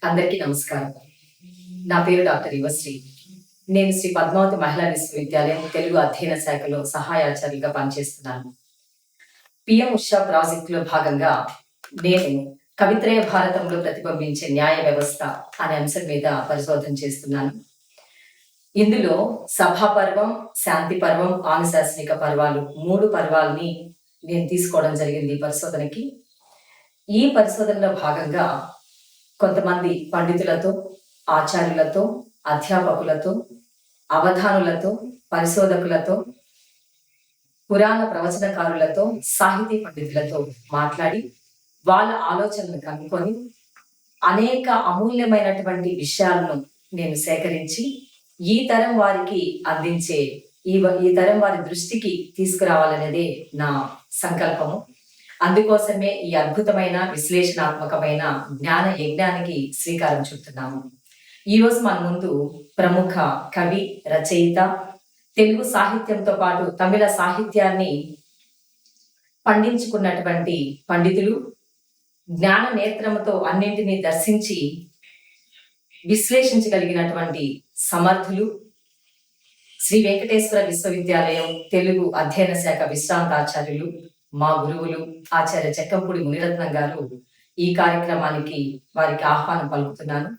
అందరికీ నమస్కారం. నా పేరు డాక్టర్ యువశ్రీ. నేను శ్రీ పద్మావతి మహిళా విశ్వవిద్యాలయం తెలుగు అధ్యయన శాఖలో సహాయాచార్యులుగా పనిచేస్తున్నాను. పిఎం ఉషా ప్రాజెక్టులో భాగంగా నేను కవిత్రయ భారతంలో ప్రతిబింబించే న్యాయ వ్యవస్థ అనే అంశం మీద పరిశోధన చేస్తున్నాను. ఇందులో సభా పర్వం, శాంతి పర్వం, ఆనుశాసనిక పర్వాలు 3 పర్వాలని నేను తీసుకోవడం జరిగింది ఈ పరిశోధనకి. ఈ పరిశోధనలో భాగంగా కొంతమంది పండితులతో, ఆచార్యులతో, అధ్యాపకులతో, అవధానులతో, పరిశోధకులతో, పురాణ ప్రవచనకారులతో, సాహితీ పండితులతో మాట్లాడి వాళ్ళ ఆలోచనలు కనుక్కొని అనేక అమూల్యమైనటువంటి విషయాలను నేను సేకరించి ఈ తరం వారికి అందించే ఈ తరం వారి దృష్టికి తీసుకురావాలనేదే నా సంకల్పము. అందుకోసమే ఈ అద్భుతమైన విశ్లేషణాత్మకమైన జ్ఞాన యజ్ఞానికి శ్రీకారం చుడుతున్నాము. ఈరోజు మన ముందు ప్రముఖ కవి, రచయిత, తెలుగు సాహిత్యంతో పాటు తమిళ సాహిత్యాన్ని పండించుకున్నటువంటి పండితులు, జ్ఞాన నేత్రముతో అన్నింటినీ దర్శించి విశ్లేషించగలిగినటువంటి సమర్థులు, శ్రీ వెంకటేశ్వర విశ్వవిద్యాలయం తెలుగు అధ్యయన శాఖ విశ్రాంతాచార్యులు, మా గురువులు ఆచార్య చెక్కంపూడి మునిరత్నం గారు ఈ కార్యక్రమానికి వారికి ఆహ్వానం పలుకుతున్నాను.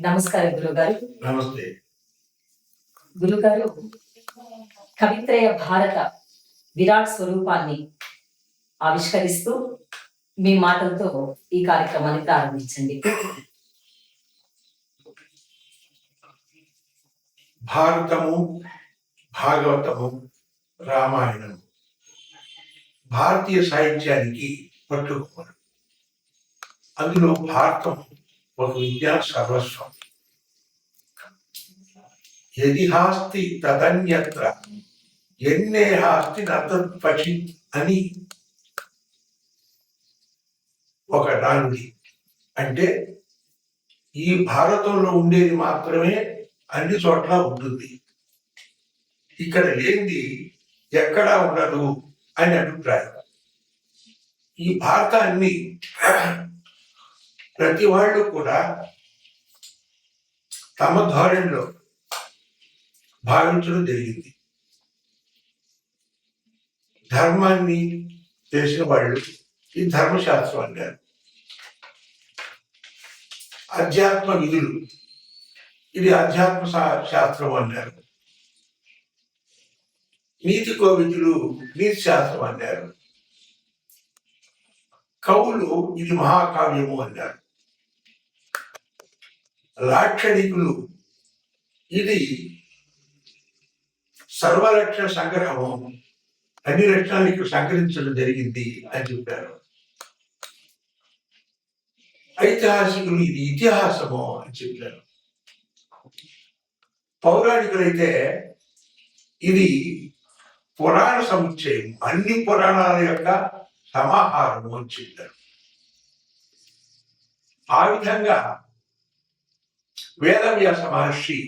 నమస్కారం గురుగారు. నమస్తే గురుగారు, కవిత్రయ భారత విరాట్ స్వరూపాన్ని ఆవిష్కరిస్తూ మీ మాటలతో ఈ కార్యక్రమాన్ని ప్రారంభించండి. భారతము, భాగవతము, రామాయణము భారతీయ సాహిత్యానికి పట్టుకోవడం. అందులో భారతం ఒక విద్యా సర్వస్వం. యదిహాస్తి తదన్యత్ర ఎన్నేహాస్తి నతత్పచి అని ఒక నానుడి. అంటే ఈ భారతంలో ఉండేది మాత్రమే అన్ని చోట్ల ఉంటుంది, ఇక్కడ లేనిది ఎక్కడా ఉండదు అని అభిప్రాయం. ఈ భారతాన్ని ప్రతి వాళ్ళు కూడా తమ ధోరణిలో భావించడం జరిగింది. ధర్మాన్ని తెలిసిన వాళ్ళు ఈ ధర్మశాస్త్రం అన్నారు. అధ్యాత్మ విధులు, ఇది అధ్యాత్మ శాస్త్రం అన్నారు. నీతికో విధులు నీతి శాస్త్రం అన్నారు. కవులు ఇది మహాకావ్యము అన్నారు. లాక్షణికులు ఇది సర్వలక్షణ సంగ్రహము, అన్ని లక్షణాలకు సంగ్రహించడం జరిగింది అని చెప్పారు. ఐతిహాసికులు ఇది ఇతిహాసము అని చెప్పారు. పౌరాణికులైతే ఇది పురాణ సముచ్చయం, అన్ని పురాణాల యొక్క సమాహారము అని చెప్పారు. ఆ విధంగా వేదవ్యాస మహర్షి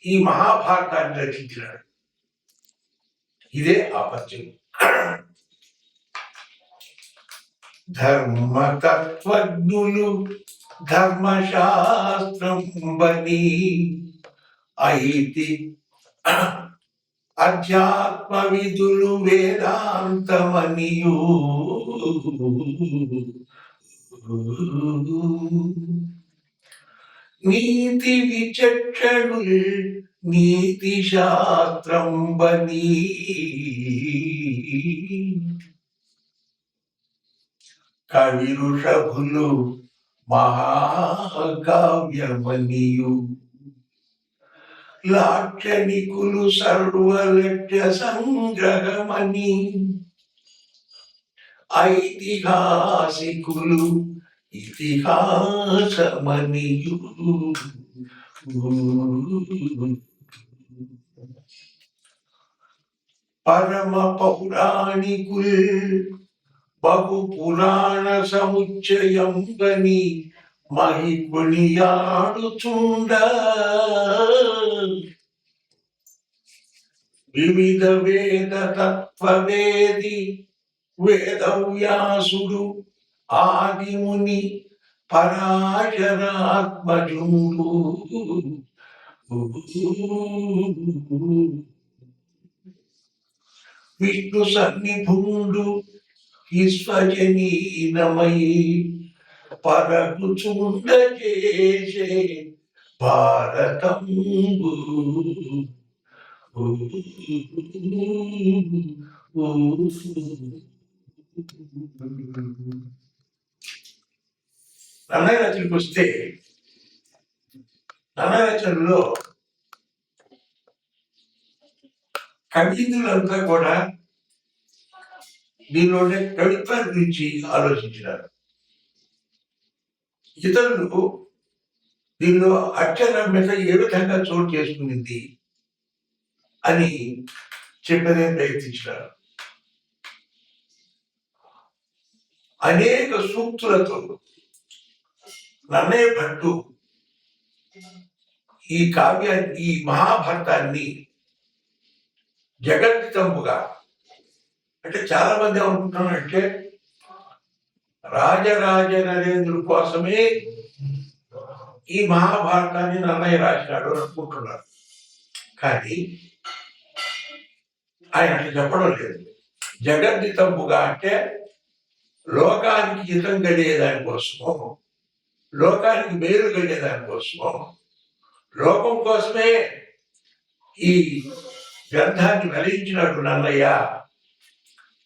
ఈ మహాభారతాన్ని రచించినాడు. ఇదే ఆపత్యం. ధర్మతత్వజ్ఞులు ధర్మశాస్త్రం బని ఐతి అధ్యాత్మ విధులు వేదాంతమనియు నీతి విచక్షణులు నీతి శాస్త్రం బని కవి ఋషభులు మహాకావ్యమనియు లాక్షణికులు సర్వలక్ష్య సంగ్రహమని ఐతిహాసికులు ఇతిహాసమనియు పరమ పౌరాణికుల్ బహు పురాణ సముచ్చయం గని మహికొనియాడుచుండ వివిధ వేద తత్వవేది వేదవ్యాసుడు ఆదిముని పరాశరాత్మజుండు విష్ణు సన్నిభుండు విశ్వజనీనమయి పరగుచుండ చేసే భారతంబు నన్నయ్య రచనకు వస్తే నన్నయ్య రచనలో కవీంద్రులంతా కూడా దీనిలోనే కవిత్వం గురించి ఆలోచించినారు. ఇతరులు దీనిలో అక్షరమ్యత ఏ విధంగా చోటు చేసుకునింది అని చెప్పనే ప్రయత్నించినారు. అనేక సూక్తులతో నన్నయ్య భట్టు ఈ ఈ మహాభారతాన్ని జగద్దితంబుగా, అంటే చాలా మంది ఏమనుకుంటున్నారంటే రాజరాజ నరేంద్రుడి కోసమే ఈ మహాభారతాన్ని నన్నయ్య రాసినాడు అనుకుంటున్నారు. కానీ ఆయన అట్లా చెప్పడం లేదు. జగద్దితంబుగా అంటే లోకానికి హితం కలిగేదానికోసమో, లోకానికి మేలు కలిగేదానికోసమో, లోకం కోసమే ఈ గ్రంథాన్ని వెలించినట్టు నన్నయ్య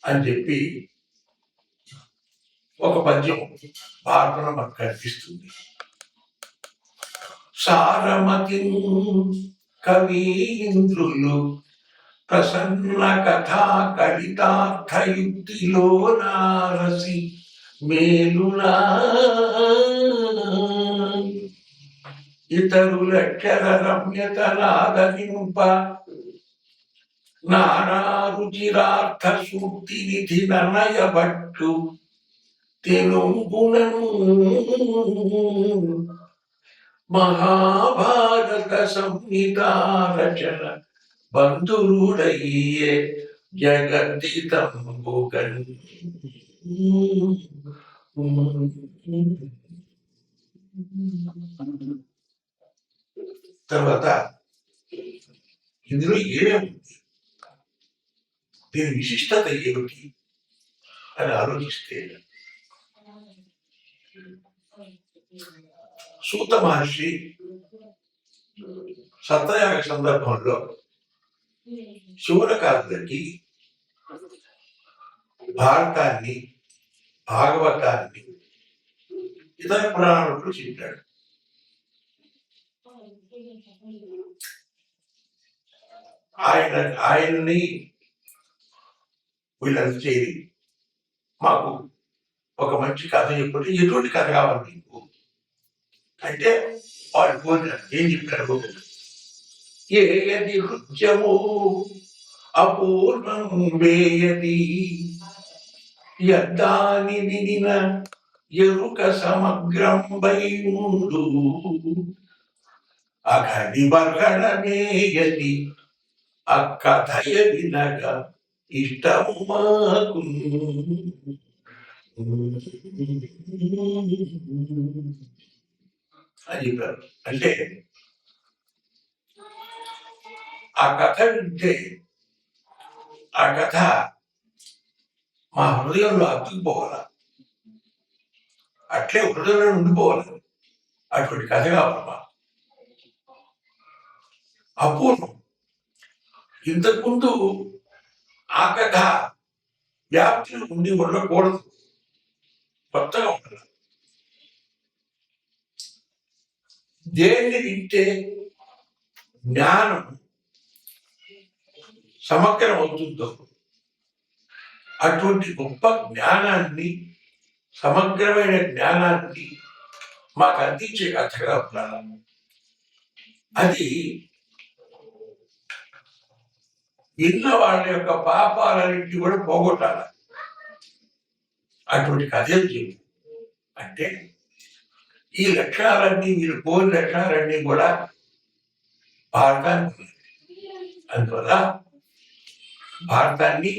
అని చెప్పి ఒక పద్యం భారతంలో మనకు కనిపిస్తుంది. సారమతి కవీంద్రులు ప్రసన్న కథా కవితార్థయుక్తిలో నారసి మేలునా ఇతరులక్షర రమ్యత నాదనింప నానా రుచిరార్థ సూక్తి నిధి నన్నయ్య భట్టు తెనుగుణను మహాభారత సంహిత రచన బంధురుడయ్యే జగద్దితంబుగన్. తర్వాత ఇందులో ఏమేముంది, దీని విశిష్టత ఏమిటి అని ఆలోచిస్తే సూత మహర్షి సత్రయాగ సందర్భంలో శూరకారులకి భారతాన్ని, భాగవతాన్ని, ఇతర పురాణాలు చెప్పాడు. ఆయన్ని వీళ్ళంతా చేరి మాకు ఒక మంచి కథ చెప్పండి, ఎటువంటి కథ కావాలి మీకు అంటే వాళ్ళు కోరినారు. ఏం చెప్పారు? ఏయది నృత్యము అపూర్వం వేయది యద్దాని వినిన ఎరుక సమగ్రం వైముడు అఘని బర్హణమేయది అక్కథయ వినగా ఇష్టము మాకు అని చెప్పారు. అంటే ఆ కథ వింటే ఆ కథ మా హృదయంలో అతుక్కుపోవాలి, అట్లే హృదయంలో ఉండిపోవాలి. అటువంటి కథ కావాలమ్మా. అపూర్వం. ఇంతకుముందు ఆ కథ వ్యాప్తిలో ఉండి ఉండకూడదు, కొత్తగా ఉండాలి. దేన్ని వింటే జ్ఞానం సమగ్రం అవుతుందో అటువంటి గొప్ప జ్ఞానాన్ని, సమగ్రమైన జ్ఞానాన్ని మాకు అందించే కథగా ఉండాలి. అది విన్న వాళ్ళ యొక్క పాపాలన్నింటినీ కూడా పోగొట్టాలి. అటువంటి కథలు చెప్పు అంటే ఈ లక్షణాలన్నీ, మీరు కోరిన లక్షణాలన్నీ కూడా భారతానికి ఉన్నాయి. అందువల్ల భారతాన్ని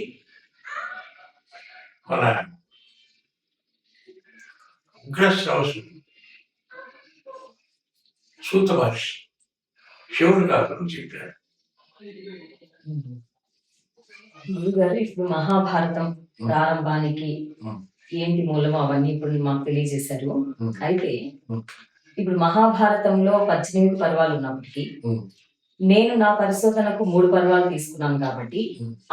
మన ఉగ్రశ్రవసుడు సూత మహర్షి శివుని కాకుండా చెప్పాడు. గురుగారు ఇప్పుడు మహాభారతం ప్రారంభానికి ఏంటి మూలమో అవన్నీ ఇప్పుడు మాకు తెలియజేశారు. అయితే ఇప్పుడు మహాభారతంలో 18 పర్వాలు ఉన్నప్పటికీ నేను నా పరిశోధనకు 3 పర్వాలు తీసుకున్నాను కాబట్టి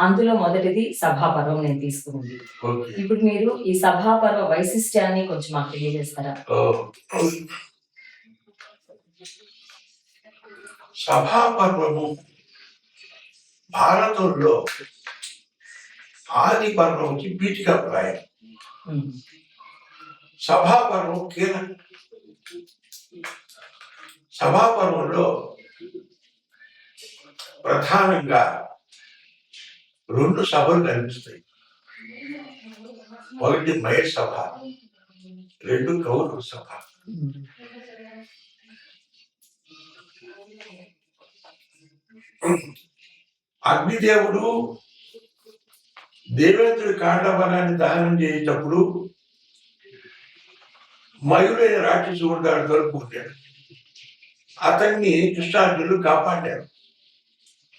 అందులో మొదటిది సభాపర్వం నేను తీసుకుంది. ఓకే. ఇప్పుడు మీరు ఈ సభాపర్వ వైశిష్ట్యాన్ని కొంచెం మాకు తెలియజేస్తారా? సభాపర్వము భారతంలో ఆది పర్వంకి పీఠికాప్రాయం. సభాపర్వం కీలకం. సభాపర్వంలో ప్రధానంగా 2 సభలు కనిపిస్తాయి. ఒకటి మయ సభ, 2 కౌరవ సభ. అగ్నిదేవుడు దేవేంద్రుడి కాండవనాన్ని దహనం చేసేటప్పుడు మయుడైన రాక్షసుడు దాని దొరుకుతాడు. అతన్ని కృష్ణార్జునుడు కాపాడాడు.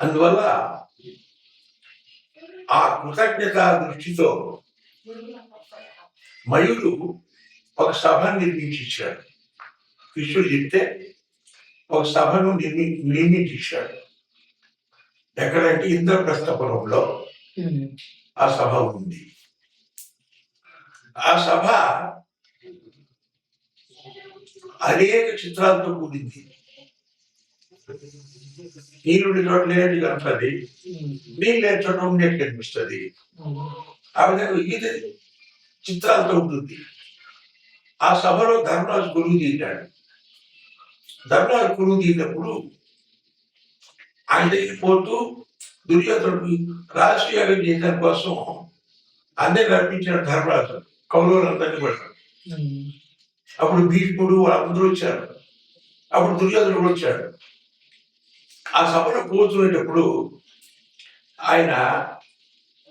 అందువల్ల ఆ కృతజ్ఞత దృష్టితో మయుడు ఒక సభను నిర్మించాడు. కృష్ణుడు చెప్తే ఒక సభను నిర్మించాడు. ఎక్కడంటే ఇంద్రప్రస్థపురంలో ఆ సభ ఉంది. ఆ సభ అనేక చిత్రాలతో కూడింది. నీళ్ళు చోట లేనట్టు కనపడి, నీళ్ళు లేని చోట ఉండేట్టు కనిపిస్తుంది. ఆ విధంగా ఇది చిత్రాలతో ఉంటుంది. ఆ సభలో ధర్మరాజు గురువు తీశాడు. ధర్మరాజు గురువు తీసినప్పుడు ఆయన దగ్గరికి పోతూ దుర్యోధనుడు రాజయాగం చేయడం కోసం అందరిని నడిపించిన ధర్మరాజు కౌరవులందరినీ కూడా. అప్పుడు భీష్ముడు వాళ్ళందరూ వచ్చారు. అప్పుడు దుర్యోధనుడు వచ్చాడు. ఆ సభలో కూర్చునేటప్పుడు ఆయన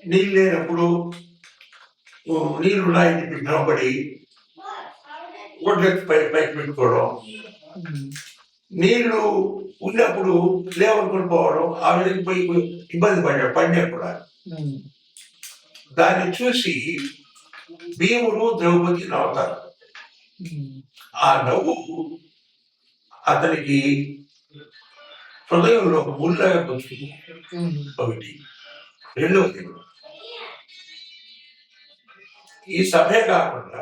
నీళ్ళు లేనప్పుడు నీళ్లు ఉన్నాయని చెప్పి భ్రమపడి ఒడ్లెత్తి పైకి పెట్టుకోవడం, నీళ్లు ఉన్నప్పుడు లేవనుకుని పోవడం, ఆ విధంగా పోయి ఇబ్బంది పడినా కూడా. దాన్ని చూసి భీముడు ద్రౌపది నవ్వుతారు. ఆ నవ్వు అతనికి హృదయంలో ఒక ముళ్ళగా కూర్చుంది. ఒకటి. రెండవది, ఈ సభే కాకుండా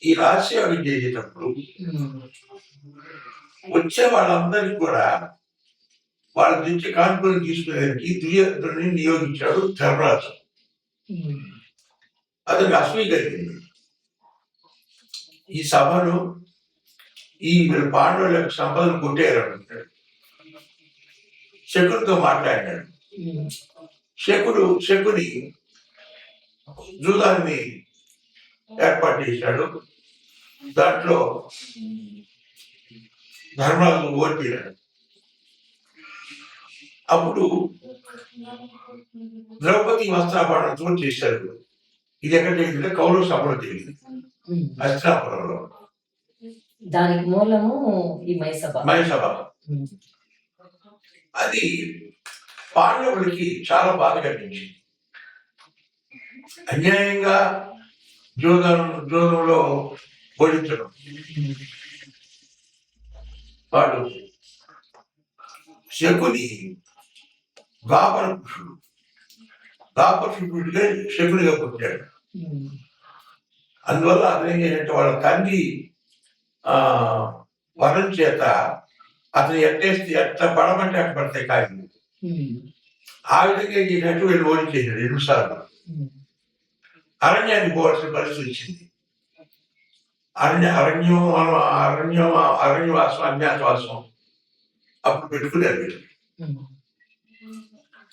ఈ రహస్యాలు చేసేటప్పుడు వచ్చే వాళ్ళందరికీ కూడా వాళ్ళ నుంచి కాన్ఫిడెన్స్ తీసుకునేదానికి దుర్యోధనుడిని నియోగించాడు ధర్మరాజు. అతనికి అసూయ కలిగింది. ఈ సభను ఈ పాండవుల యొక్క సంపదను కొట్టేయాలనుకుంటాడు. శకునితో మాట్లాడినాడు. శకుని జూదాన్ని ఏర్పాటు చేశాడు. దాంట్లో ధర్మరాజు ఓడిపోయాడు. అప్పుడు ద్రౌపది వస్త్రాపహరణతో చేశారు. ఇది ఎక్కడ జరిగిందంటే కౌరవ సభలో జరిగింది, హస్తినాపురంలో. దానికి మూలము ఈ మయసభ. అది పాండవులకి చాలా బాధ కలిగించింది. అన్యాయంగా జోదంలో ఓడించడం. వాడు శకుని దాపరుషుడిగా శకునిగా పుట్టాడు. అందువల్ల అతను ఏం చేయాలంటే వాళ్ళ తండ్రి వరం చేత అతను ఎట్లా పడమంటే అక్కడ పడతాయి కాయలు. ఆ విధంగా ఏం చేసినట్టు వీళ్ళు ఓడించేసాడు 2 సార్లు. అరణ్యానికి పోవాల్సిన పరిస్థితి వచ్చింది. అరణ్యవాసం అజ్ఞాతవాసం అప్పుడు పెట్టుకున్నారు వీళ్ళు.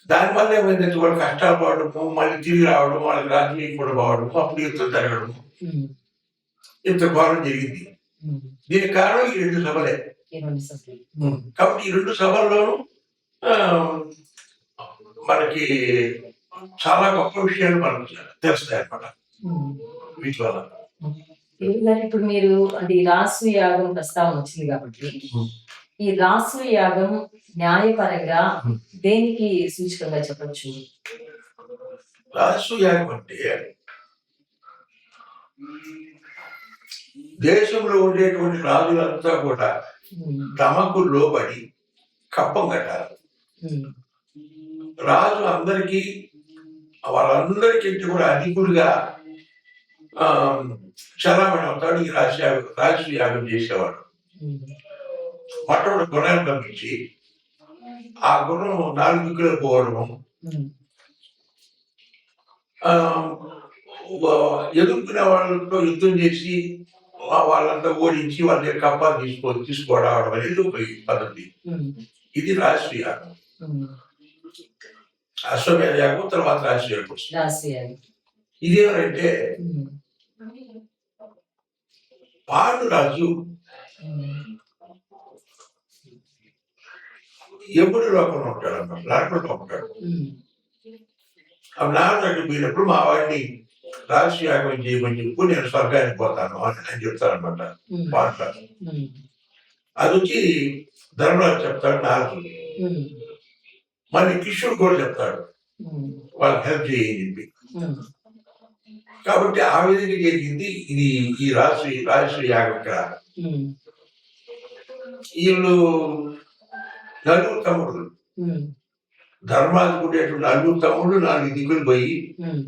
దానివల్ల ఏమైందంటే వాళ్ళు కష్టాలు పడడము, మళ్ళీ తిరిగి రావడం, వాళ్ళకి రాజకీయం కూడా పోవడము, అప్పుడు యుద్ధం జరగడము, ఇంత ఘోరం జరిగింది. దీనికి కారణం ఈ 2 సభలే. కాబట్టి ఈ 2 సభల్లోనూ మనకి చాలా గొప్ప విషయాలు మనకు తెలుస్తాయి అన్నమాట వీటి వల్ల. గురుగారు ఇప్పుడు మీరు అంటే ఈ రాసు యాగం ప్రస్తావన వచ్చింది కాబట్టి ఉమ్. ఈ రాసు యాగం న్యాయపరంగా ఉమ్. దేనికి సూచకంగా చెప్పొచ్చు? రాజసూయాగం అంటే దేశంలో ఉండేటువంటి రాజులంతా కూడా ఉమ్, తమకు లోబడి కప్పం కట్టాలి. ఉమ్, రాజు అందరికీ వాళ్ళందరికంటే కూడా అధికుడిగా ఆ, చలామణి అవుతాడు. ఈ రాజసూయాగం చేసేవాడు. ఉమ్, మొట్టమొదటి గుర్రాన్ని పంపించి ఆ గుర్రం 4 దిక్కులు పోవడము, ఉమ్, ఆ, ఎదుర్కొనే వాళ్ళతో యుద్ధం చేసి వాళ్ళంతా ఓడించి వాళ్ళ దగ్గర కప్పాలు తీసుకురావడం అనేది ఒక పద్ధతి. ఉమ్, ఇది రాజసూయ యాగం. ఉమ్. అశ్వమేధ యాగం తర్వాత రాజసూయ యాగం. రాసు యాగం. ఇదేమంటే ఉమ్, పాండురాజు ఉమ్, ఎప్పుడు లోకంలో ఉంటాడు అన్నమాట, నరకంలో ఉంటాడు. ఉమ్, ఆ నారదుడు పోయినప్పుడు మా వాడిని రాజసూయాగం చేయమని చెప్పు, నేను స్వర్గానికి పోతాను అని చెప్తారనమాట ఉమ్, పాండురాజు. ఉమ్, అది వచ్చి ధర్మరాజు చెప్తాడు నారదుడు. ఉమ్, మళ్ళీ కృష్ణుడు కూడా చెప్తాడు ఉమ్, వాళ్ళకి హెల్ప్ చేయని చెప్పి. ఉమ్, కాబట్టి ఆ విధంగా జరిగింది ఇది ఈ రాజసూయ యాగం ఇక్కడ. ఉమ్, వీళ్ళు నలుగురు తమ్ముడు, ఉమ్, ధర్మరాజు ఉండేటువంటి నలుగురు తమ్ముడు 4 దిగులు పోయి ఉమ్,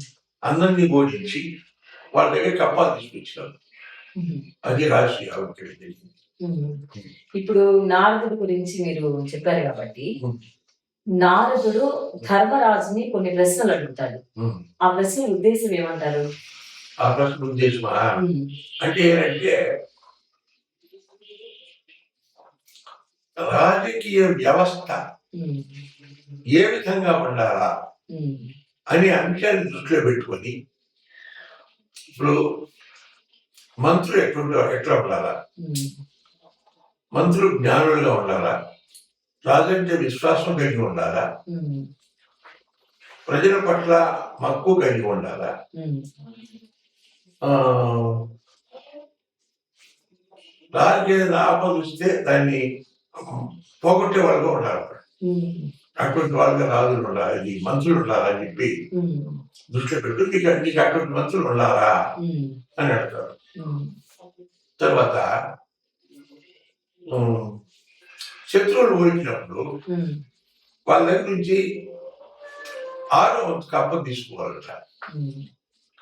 అందరినీ బోధించి వాళ్ళ దగ్గర కప్పాలు తీసుకొచ్చినారు. ఉమ్. అది రాజసూయ యాగం ఇక్కడ జరిగింది. ఉమ్. ఇప్పుడు నారదుడి గురించి మీరు చెప్పారు కాబట్టి ఉమ్. నారదుడు ధర్మరాజుని కొన్ని ప్రశ్నలు అడుగుతాడు. ఉమ్. ఆ ప్రశ్నల ఉద్దేశం ఏమంటారు? ఆ ప్రశ్న ఉద్దేశమా ఉమ్, అంటే ఏంటంటే రాజకీయ వ్యవస్థ ఉమ్, ఏ విధంగా ఉండాలా ఉమ్, అనే అంశాన్ని దృష్టిలో పెట్టుకొని ఇప్పుడు మంత్రులు ఎట్లా ఉండాలా, ఉమ్, మంత్రులు జ్ఞానులుగా ఉండాలా, రాజు అంటే విశ్వాసం కలిగి ఉండాలా, ఉమ్, ప్రజల పట్ల మక్కువ కలిగి ఉండాలా, ఉమ్, ఆ, రాజుకి ఏదైనా ఆపద వస్తే దాన్ని పోగొట్టే వాళ్ళగా ఉండాలి. ఉమ్, అటువంటి వాళ్ళగా రాజులు ఉండాలి, మంత్రులు ఉండాలని చెప్పి ఉమ్, దృష్టిలో పెట్టు. నీకు అటువంటి మంత్రులు ఉండాలా ఉమ్, అని అడుగుతారు. ఉమ్, తర్వాత ఉమ్, శత్రువులు ఓడించినప్పుడు ఉమ్, వాళ్ళ దగ్గర నుంచి 6వ వంతు కప్ప తీసుకోవాలట. ఉమ్,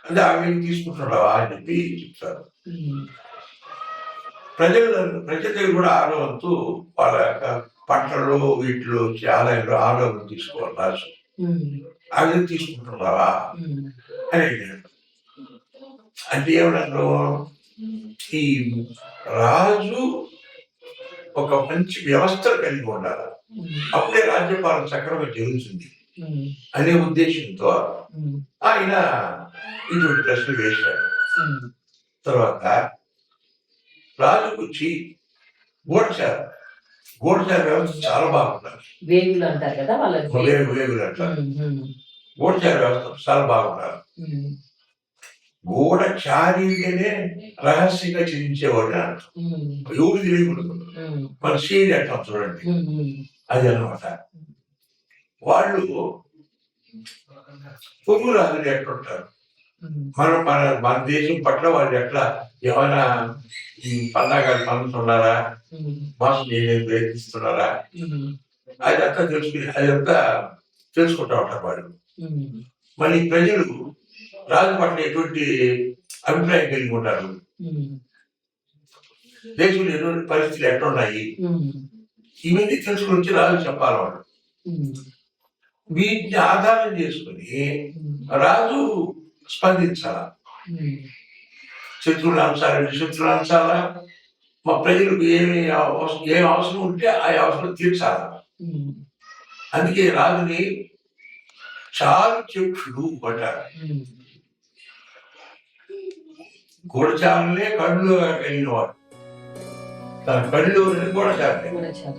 అంటే ఆమె తీసుకుంటున్నావా అని చెప్పి చెప్తారు. ఉమ్, ప్రజల దగ్గర కూడా 6వ వంతు వాళ్ళ యొక్క పంటలు వీటిలో ఆలయంలో 6వ వంతు తీసుకోవాలి రాజు. ఉమ్, అది తీసుకుంటున్నావా ఉమ్, అని అడిగాడు. అంటే ఏమన్నారు, ఈ రాజు ఒక మంచి వ్యవస్థను కలిగి ఉండాలి, ఉమ్, అప్పుడే రాజ్యపాలన సక్రమంగా జరుగుతుంది ఉమ్, అనే ఉద్దేశంతో ఉమ్, ఆయన ఇటువంటి ప్రశ్నలు వేశాడు. ఉమ్, తర్వాత రాజుకు వచ్చి గూఢచార వ్యవస్థ చాలా బాగుండాలి. వేగులు అంటారు కదా వాళ్ళకి. వేగులు అంటారు. ఉమ్, ఉమ్, గూఢచార వ్యవస్థ చాలా బాగుండాలి. ఉమ్, గూఢచారిగానే రహస్యంగా చెల్లించేవాడు అని అర్థం. ఉమ్, ఎవరు తెలియకూడదు. ఉమ్, మన సీని అంటాం చూడండి, ఉమ్, ఉమ్, అది అన్నమాట. వాళ్ళు పొరుగు రాజులు ఎట్లుంటారు, ఉమ్, మన దేశం పట్ల వాళ్ళు ఎట్లా ఏమైనా పండగలు పనుతున్నారా, ఉమ్, మోసం చేయడానికి ప్రయత్నిస్తున్నారా, ఉమ్, అదంతా తెలుసుకుంటా ఉంటారు వాళ్ళు. ఉమ్, మళ్ళీ ప్రజలు రాజు పట్ల ఎటువంటి అభిప్రాయం కలిగి ఉంటారు, ఉమ్, దేశంలో ఎటువంటి పరిస్థితులు ఎట్లున్నాయి, ఉమ్, ఇవన్నీ తెలుసుకుని వచ్చి రాజు చెప్పాలి వాళ్ళు. ఉమ్, వీటిని ఆధారం చేసుకుని రాజు స్పందించాల. ఉమ్, శత్రువుల అంశాలా, మా ప్రజలకు ఏం అవసరం ఉంటే ఆ అవసరం తీర్చాల. ఉమ్, అందుకే రాజుని చారుచక్షుడు అంటారు. ఉమ్, గూఢచారులే కళ్ళు కలిగిన వాడు, తన కళ్ళు గూఢచారులే. కూడా చాలా